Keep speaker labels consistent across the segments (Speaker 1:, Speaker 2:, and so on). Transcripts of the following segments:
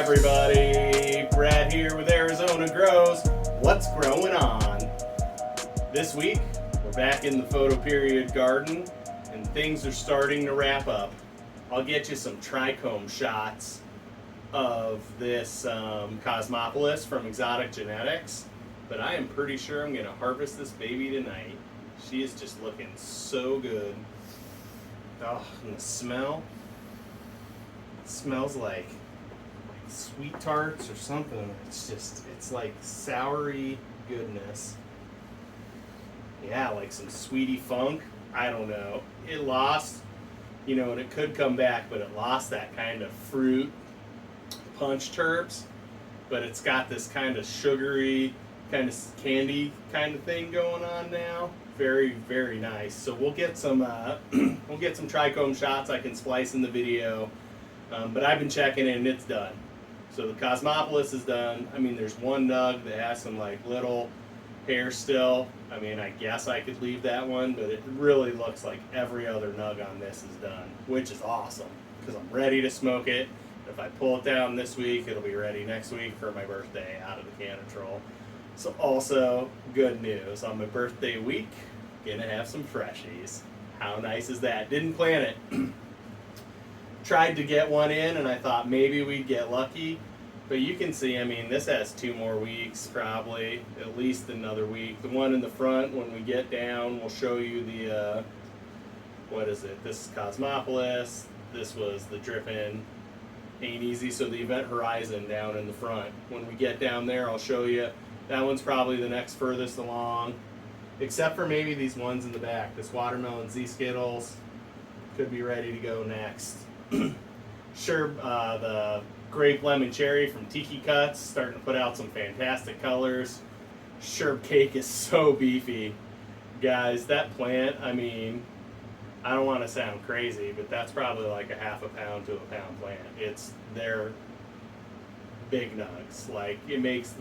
Speaker 1: everybody, Brad here with Arizona Grows. What's growing on? This week, we're back in the photo period garden and things are starting to wrap up. I'll get you some trichome shots of this Cosmopolis from Exotic Genetics, but I am pretty sure I'm going to harvest this baby tonight. She is just looking so good. Oh, and the smell. It smells like sweet tarts or something. It's like soury goodness. Yeah, like some sweetie funk. I don't know. It lost, and it could come back, but it lost that kind of fruit punch terps. But it's got this kind of sugary, kind of candy kind of thing going on now. Very, very nice. So we'll get some trichome shots I can splice in the video. But I've been checking it and it's done. So the Cosmopolis is done. I mean, there's one nug that has some like little hair still. I mean, I guess I could leave that one, but it really looks like every other nug on this is done, which is awesome because I'm ready to smoke it. If I pull it down this week, it'll be ready next week for my birthday out of the canitrol. So also good news, on my birthday week, gonna have some freshies. How nice is that? Didn't plan it. Tried to get one in and I thought maybe we'd get lucky, but you can see, I mean, this has 2 more weeks probably, at least another week. The one in the front, when we get down, we'll show you the, what is it? This is Cosmopolis, this was the Drippin' Ain't Easy, so the Event Horizon down in the front. When we get down there, I'll show you. That one's probably the next furthest along, except for maybe these ones in the back. This Watermelon Z-Skittles could be ready to go next. Sure, the Grape Lemon Cherry from Tiki Cuts starting to put out some fantastic colors. Sherb Cake is so beefy. Guys, that plant, I mean, I don't want to sound crazy, but that's probably like a half a pound to a pound plant. They're big nugs. Like, it makes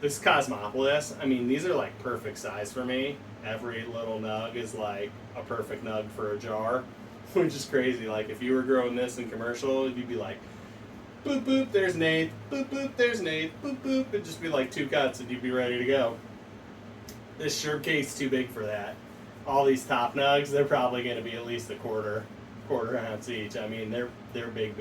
Speaker 1: this Cosmopolis, I mean, these are like perfect size for me. Every little nug is like a perfect nug for a jar, which is crazy. Like, if you were growing this in commercial, you'd be like, boop, boop, there's an eighth, boop, boop, there's an eighth, boop, boop. It'd just be like 2 cuts and you'd be ready to go. This Sherb Cake's too big for that. All these top nugs, they're probably going to be at least a quarter ounce each. I mean, they're big.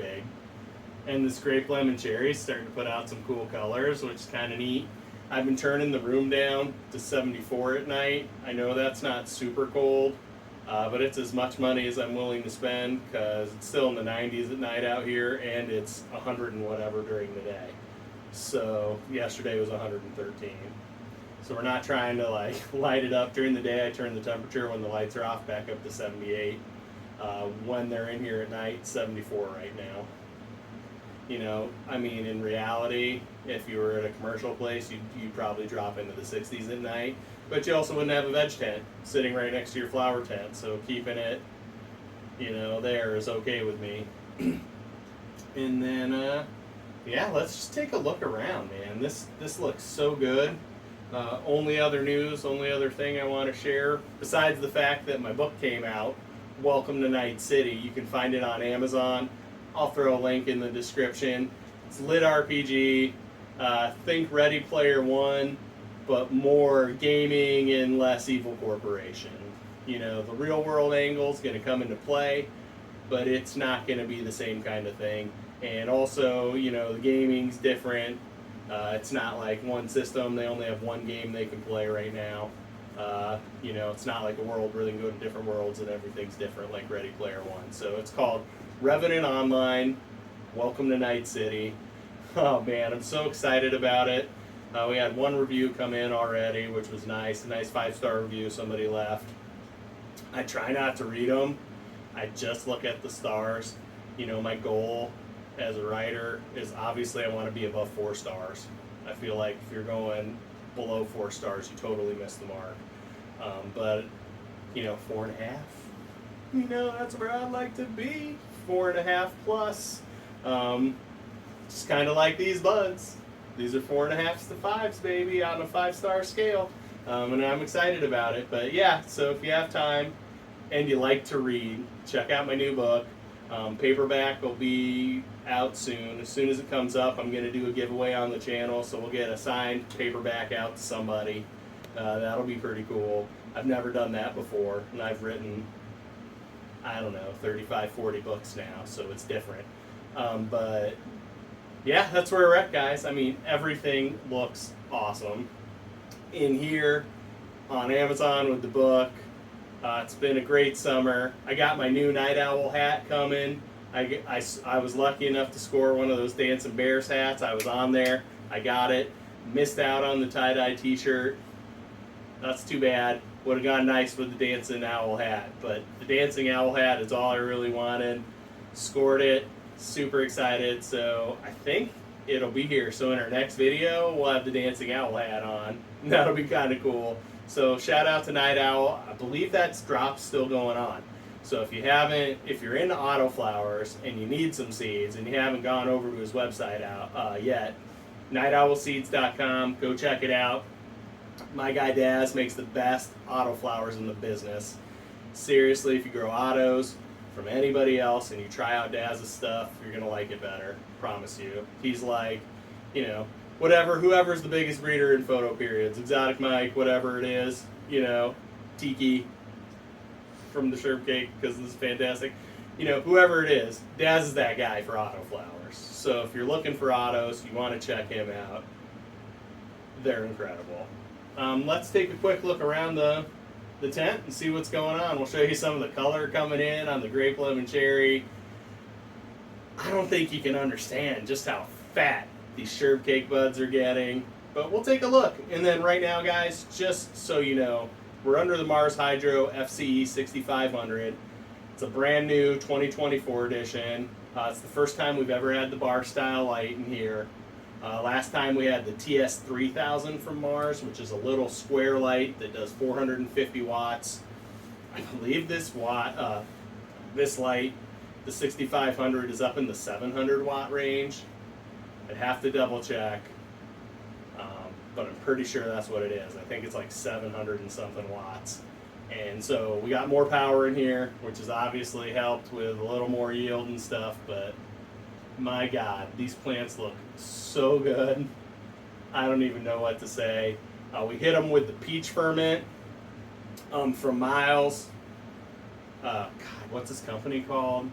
Speaker 1: And this Grape Lemon Cherry is starting to put out some cool colors, which is kind of neat. I've been turning the room down to 74 at night. I know that's not super cold, but it's as much money as I'm willing to spend because it's still in the 90s at night out here, and it's 100 and whatever during the day. So yesterday was 113. So we're not trying to like light it up during the day. I turn the temperature when the lights are off back up to 78. When they're in here at night, 74 right now. I mean, in reality, if you were at a commercial place, you'd probably drop into the 60s at night. But you also wouldn't have a veg tent sitting right next to your flower tent. So keeping it, there is okay with me. And then, yeah, let's just take a look around, man. This looks so good. Only other thing I want to share, besides the fact that my book came out, Welcome to Night City. You can find it on Amazon. I'll throw a link in the description. It's lit RPG. Think Ready Player One, but more gaming and less evil corporation. The real world angle is going to come into play, but it's not going to be the same kind of thing. And also, the gaming's different. It's not like one system. They only have one game they can play right now. It's not like a world where they can go to different worlds and everything's different like Ready Player One. So it's called Revenant Online, Welcome to Night City. Oh man, I'm so excited about it. We had one review come in already, which was nice. A nice 5-star review somebody left. I try not to read them. I just look at the stars. My goal as a writer is obviously I want to be above 4 stars. I feel like if you're going below 4 stars, you totally miss the mark. But 4.5, that's where I'd like to be. 4.5 plus. Just kind of like these buds. These are 4.5s to 5s, baby, on a 5-star scale. And I'm excited about it. But yeah, so if you have time and you like to read, check out my new book. Paperback will be out soon. As soon as it comes up, I'm going to do a giveaway on the channel, so we'll get a signed paperback out to somebody. That'll be pretty cool. I've never done that before, and I've written, I don't know, 35, 40 books now, so it's different. But yeah, that's where we're at, guys. I mean, everything looks awesome. In here, on Amazon with the book. It's been a great summer. I got my new night owl hat coming. I was lucky enough to score one of those Dancing Bears hats. I was on there. I got it. Missed out on the tie-dye t-shirt. That's too bad. Would have gone nice with the Dancing Owl hat. But the Dancing Owl hat is all I really wanted. Scored it. Super excited. So I think it'll be here. So in our next video, we'll have the Dancing Owl hat on. That'll be kind of cool. So shout out to Night Owl. I believe that's drop still going on. So if you're into autoflowers and you need some seeds and you haven't gone over to his website yet, nightowlseeds.com, go check it out. My guy Daz makes the best autoflowers in the business. Seriously, if you grow autos from anybody else and you try out Daz's stuff, you're going to like it better. Promise you. He's like, whoever's the biggest breeder in photo periods, Exotic Mike, whatever it is, Tiki from the Sherb Cake, because this is fantastic. Whoever it is, Daz is that guy for autoflowers. So if you're looking for autos, you want to check him out. They're incredible. Let's take a quick look around the tent and see what's going on. We'll show you some of the color coming in on the grape lemon cherry. I don't think you can understand just how fat these Sherb Cake buds are getting, but we'll take a look. And then right now, guys, just so you know, we're under the Mars Hydro FCE 6500. It's a brand new 2024 edition. It's the first time we've ever had the bar style light in here. Last time we had the TS 3000 from Mars, which is a little square light that does 450 watts. I believe this light, the 6500, is up in the 700 watt range. I'd have to double check, but I'm pretty sure that's what it is. I think it's like 700 and something watts. And so we got more power in here, which has obviously helped with a little more yield and stuff, but my God, these plants look so good. I don't even know what to say. We hit them with the peach ferment from Miles. God, what's this company called?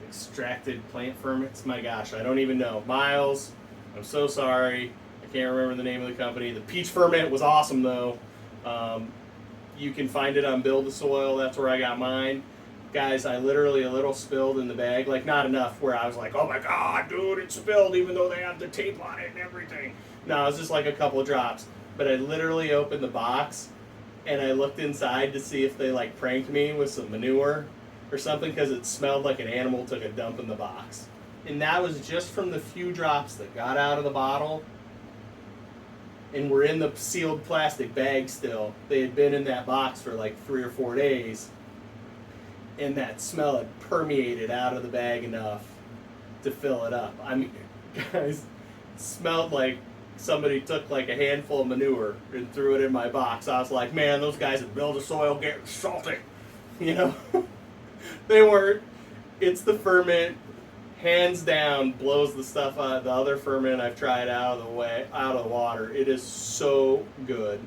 Speaker 1: Extracted plant ferments. My gosh, I don't even know. Miles, I'm so sorry. I can't remember the name of the company. The peach ferment was awesome though. You can find it on Build the Soil. That's where I got mine. Guys, I literally a little spilled in the bag. Like, not enough where I was like, oh my God, dude, it spilled, even though they have the tape on it and everything. No, it was just like a couple of drops. But I literally opened the box and I looked inside to see if they like pranked me with some manure or something, because it smelled like an animal took a dump in the box. And that was just from the few drops that got out of the bottle and were in the sealed plastic bag still. They had been in that box for like 3 or 4 days, and that smell had permeated out of the bag enough to fill it up. I mean, guys, it smelled like somebody took like a handful of manure and threw it in my box. I was like, man, those guys at Build a Soil getting salty, They weren't. It's the ferment, hands down, blows the stuff out. The other ferment I've tried out of the water. It is so good.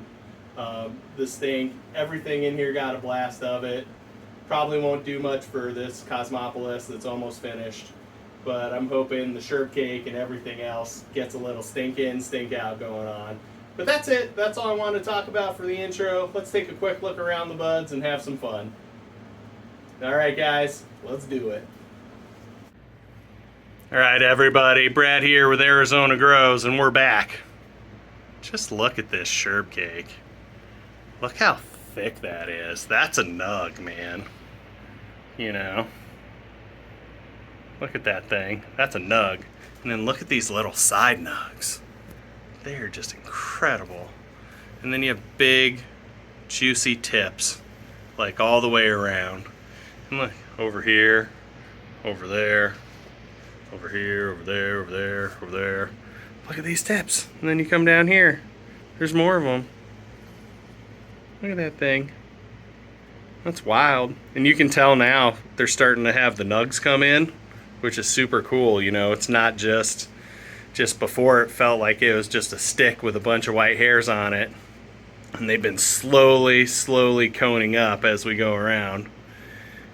Speaker 1: The stink, everything in here got a blast of it. Probably won't do much for this Cosmopolis that's almost finished, but I'm hoping the Sherb Cake and everything else gets a little stink in, stink out going on. But that's it. That's all I wanted to talk about for the intro. Let's take a quick look around the buds and have some fun. Alright guys, let's do it. Alright everybody, Brad here with Arizona Grows, and we're back. Just look at this Sherb Cake. Look how thick that is. That's a nug, man. Look at that thing. That's a nug. And then look at these little side nugs. They are just incredible. And then you have big, juicy tips, like all the way around. And look, over here, over there, over here, over there, over there, over there. Look at these tips. And then you come down here. There's more of them. Look at that thing. That's wild. And you can tell now they're starting to have the nugs come in, which is super cool. You know, it's not just before it felt like it was just a stick with a bunch of white hairs on it. And they've been slowly coning up as we go around.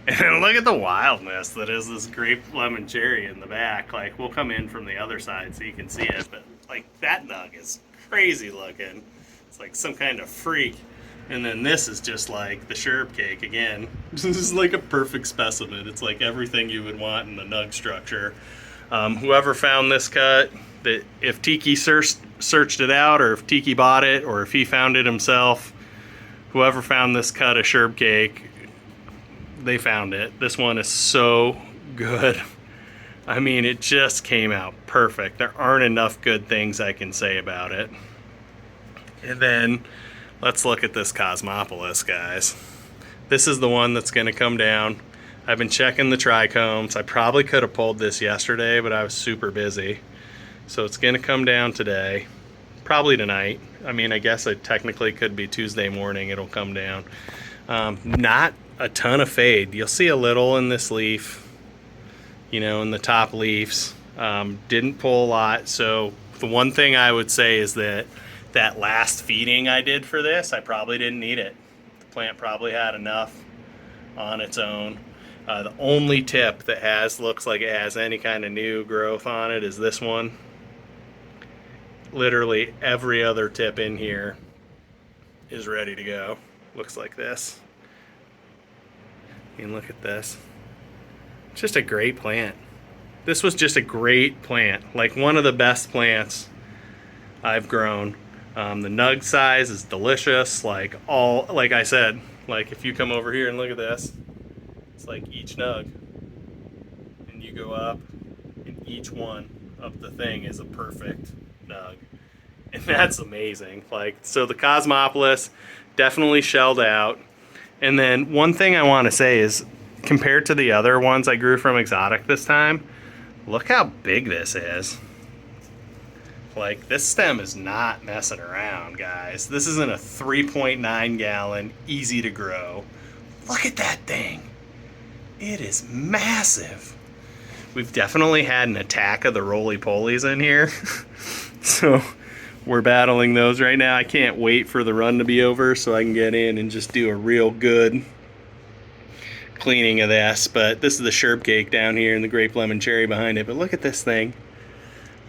Speaker 1: And look at the wildness that is this grape lemon cherry in the back. Like, we'll come in from the other side so you can see it, but like that nug is crazy looking. It's like some kind of freak. And then this is just like the sherbet cake again. This is like a perfect specimen. It's like everything you would want in a nug structure. Whoever found this cut, that if Tiki searched it out, or if Tiki bought it, or if he found it himself, whoever found this cut of sherbet cake, they found it. This one is so good. I mean, it just came out perfect. There aren't enough good things I can say about it. And then let's look at this Cosmopolis, guys. This is the one that's going to come down. I've been checking the trichomes. I probably could have pulled this yesterday, but I was super busy. So it's going to come down today, probably tonight. I mean, I guess it technically could be Tuesday morning it'll come down. Not a ton of fade. You'll see a little in this leaf, you know, in the top leaves. Didn't pull a lot. So the one thing I would say is that last feeding I did for this, I probably didn't need it. The plant probably had enough on its own. The only tip that looks like it has any kind of new growth on it is this one. Literally every other tip in here is ready to go. Looks like this. I mean, look at this. It's just a great plant. This was just a great plant. Like one of the best plants I've grown. The nug size is delicious. Like I said, like if you come over here and look at this, it's like each nug, and you go up, and each one of the thing is a perfect nug, and that's amazing. Like, so the Cosmopolis definitely shelled out. And then one thing I want to say is, compared to the other ones I grew from Exotic this time, look how big this is. Like, this stem is not messing around, guys. This isn't a 3.9 gallon, easy to grow. Look at that thing. It is massive. We've definitely had an attack of the roly-polies in here. So we're battling those right now. I can't wait for the run to be over so I can get in and just do a real good cleaning of this. But this is the sherbet cake down here and the grape lemon cherry behind it. But look at this thing.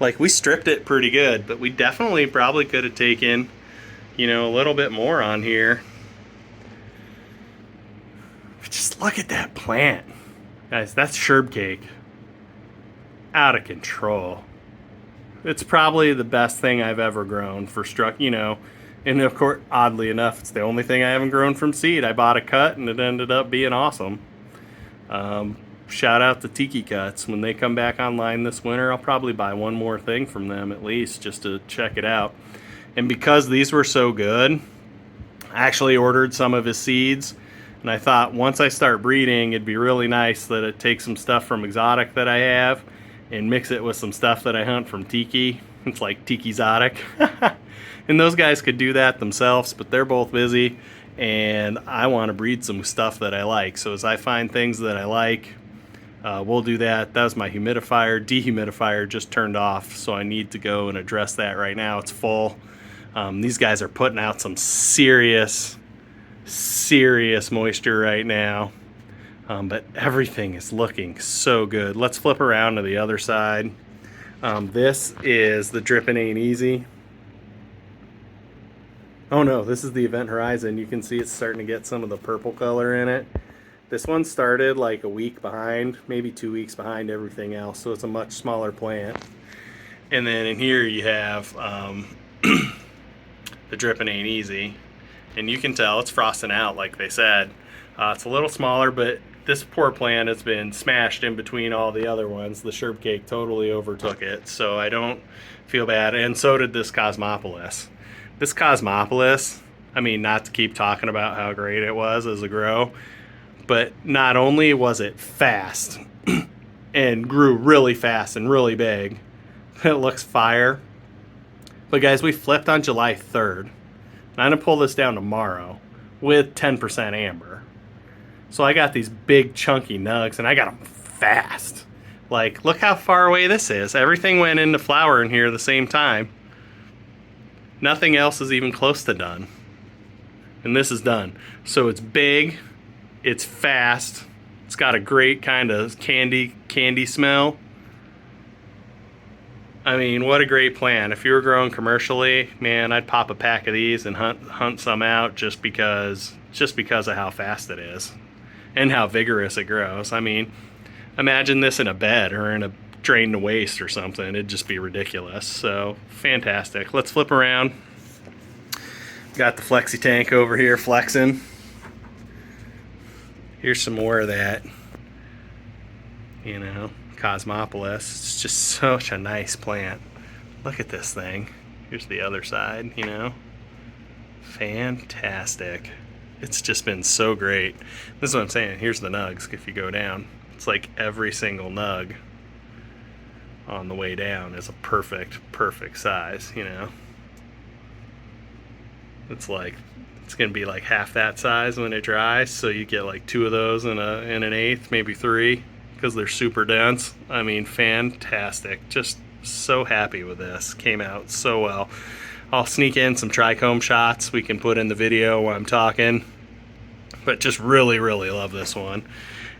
Speaker 1: Like, we stripped it pretty good, but we definitely probably could have taken, you know, a little bit more on here. Just look at that plant. Guys, that's sherbet cake. Out of control. It's probably the best thing I've ever grown for you know, and of course, oddly enough, it's the only thing I haven't grown from seed. I bought a cut and it ended up being awesome. Shout out to Tiki Cuts. When they come back online this winter, I'll probably buy one more thing from them at least just to check it out. And because these were so good, I actually ordered some of his seeds. And I thought once I start breeding, it'd be really nice that it takes some stuff from Exotic that I have and mix it with some stuff that I hunt from Tiki. It's like Tiki Exotic. And those guys could do that themselves, but they're both busy. And I want to breed some stuff that I like. So as I find things that I like, we'll do that. That was my humidifier. Dehumidifier just turned off, so I need to go and address that right now. It's full. These guys are putting out some serious moisture right now. But everything is looking so good. Let's flip around to the other side. This is the Drippin' Ain't Easy. Oh no, this is the Event Horizon. You can see it's starting to get some of the purple color in it. This one started like a week behind, maybe 2 weeks behind everything else, so it's a much smaller plant. And then in here you have the Drippin' Ain't Easy. And you can tell it's frosting out, like they said. It's a little smaller, but this poor plant has been smashed in between all the other ones. The sherbet cake totally overtook it, so I don't feel bad. And so did this Cosmopolis. This Cosmopolis, I mean, not to keep talking about how great it was as a grow, but not only was it fast and grew really fast and really big, it looks fire. But guys, we flipped on July 3rd. I'm going to pull this down tomorrow with 10% amber. So I got these big chunky nugs, and I got them fast. Like, look how far away this is. Everything went into flower in here at the same time. Nothing else is even close to done. And this is done. So it's big, it's fast, it's got a great kind of candy smell. I mean, what a great plant. If you were growing commercially, man, I'd pop a pack of these and hunt some out just because of how fast it is and how vigorous it grows. I mean, imagine this in a bed or in a drain to waste or something. It'd just be ridiculous. So fantastic. Let's flip around. Got the flexi tank over here flexing. Here's some more of that, you know, Cosmopolis. It's just such a nice plant. Look at this thing. Here's the other side, you know. Fantastic. It's just been so great. This is what I'm saying. Here's the nugs. If you go down, it's like every single nug on the way down is a perfect size, you know. It's like, it's gonna be like half that size when it dries, so you get like 2 of those in an eighth, maybe 3, because they're super dense. I mean, fantastic. Just so happy with this. Came out so well. I'll sneak in some trichome shots we can put in the video while I'm talking, but just really love this one.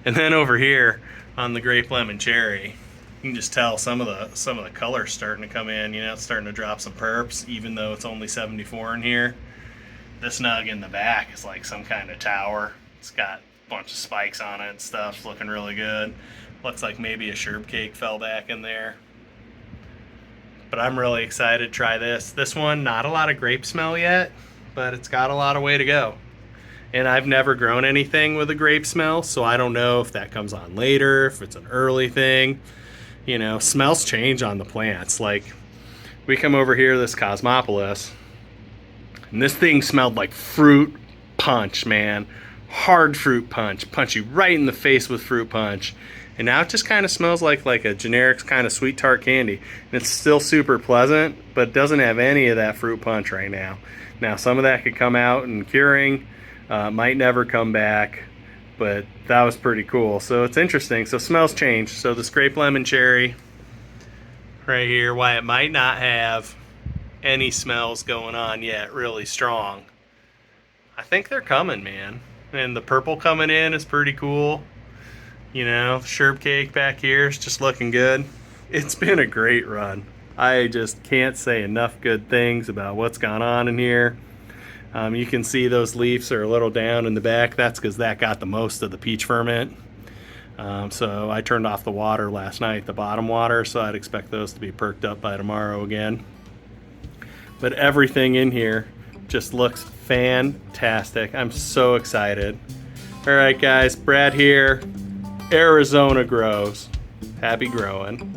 Speaker 1: And then over here on the grape lemon cherry, you can just tell some of the colors starting to come in. You know, it's starting to drop some perps, even though it's only 74 in here. This nug in the back is like some kind of tower. It's got a bunch of spikes on it and stuff. It's looking really good. Looks like maybe a sherb cake fell back in there. But I'm really excited to try this. This one, not a lot of grape smell yet, but it's got a lot of way to go. And I've never grown anything with a grape smell, so I don't know if that comes on later, if it's an early thing. You know, smells change on the plants. Like, we come over here, this Cosmopolis, and this thing smelled like fruit punch, man. Hard fruit punch. Punch you right in the face with fruit punch. And now it just kind of smells like a generic kind of sweet tart candy. And it's still super pleasant, but it doesn't have any of that fruit punch right now. Now, some of that could come out in curing. Might never come back, but that was pretty cool. So it's interesting. So smells change. So this grape lemon cherry right here, why it might not have any smells going on yet really strong, I think they're coming, man. And the purple coming in is pretty cool. You know, sherb cake back here is just looking good. It's been a great run. I just can't say enough good things about what's gone on in here. You can see those leaves are a little down in the back. That's because that got the most of the peach ferment. So I turned off the water last night, the bottom water, so I'd expect those to be perked up by tomorrow again. But everything in here just looks fantastic. I'm so excited. All right, guys, Brad here. Arizona grows. Happy growing.